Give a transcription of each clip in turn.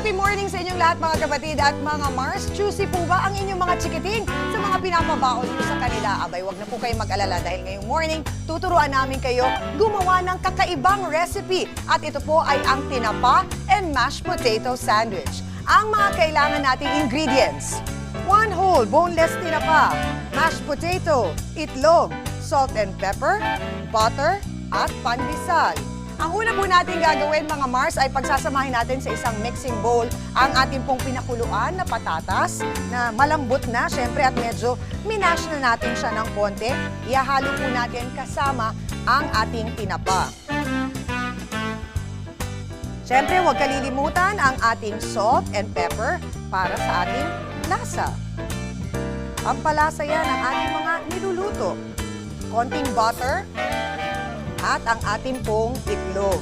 Happy morning sa inyong lahat mga kapatid at mga Mars. Choosy po ba ang inyong mga chikiting sa mga pinapabaon niyo sa kanila? Abay, wag na po kayong mag-alala dahil ngayong morning, tuturuan namin kayo gumawa ng kakaibang recipe. At ito po ay ang tinapa and mashed potato sandwich. Ang mga kailangan nating ingredients: 1 whole boneless tinapa, mashed potato, itlog, salt and pepper, butter, at pandesal. Ang una po natin gagawin mga Mars ay pagsasamahin natin sa isang mixing bowl ang ating pong pinakuluan na patatas na malambot na syempre at medyo minash na natin siya ng konti. Ihahalo po natin kasama ang ating tinapa. Syempre huwag kalilimutan ang ating salt and pepper para sa ating lasa. Pampalasa yan ang ating mga niluluto. Konting butter at ang ating pong itlog.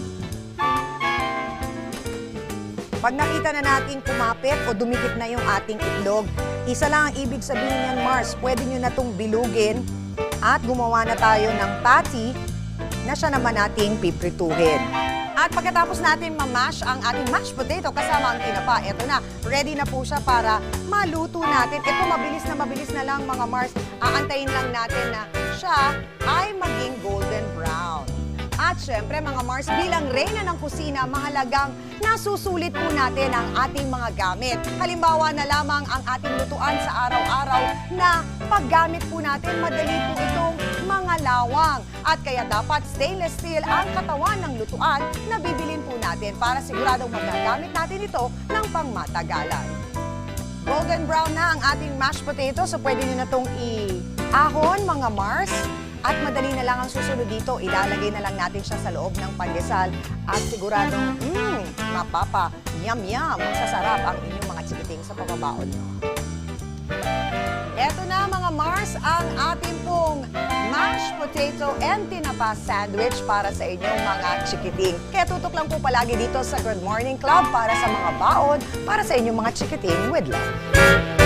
Pag nakita na natin kumapit o dumikit na yung ating itlog, isa lang ang ibig sabihin niyan, Mars. Pwede nyo na itong bilugin at gumawa na tayo ng patty na siya naman nating piprituhin. At pagkatapos natin mamash ang ating mashed potato kasama ang tinapa, eto na, ready na po siya para maluto natin. Ito mabilis na lang mga Mars. Aantayin lang natin na siya ay maging golden brown. At syempre mga Mars, bilang reyna ng kusina, mahalagang nasusulit po natin ang ating mga gamit. Halimbawa na lamang ang ating lutuan sa araw-araw na paggamit po natin, madali po itong mga lawang. At kaya dapat stainless steel ang katawan ng lutuan na bibilin po natin para siguradong magagamit natin ito ng pangmatagalan. Golden brown na ang ating mashed potato, so pwede nyo na itong i-ahon mga Mars. At madali na lang ang susunod dito, ilalagay na lang natin siya sa loob ng pandesal at siguradong, yum, magsasarap ang inyong mga chikiting sa pababaon nyo. Eto na mga Mars, ang ating pong mashed potato and tinapa sandwich para sa inyong mga chikiting. Kaya tutok lang po palagi dito sa Good Morning Club para sa mga baon, para sa inyong mga chikiting with love.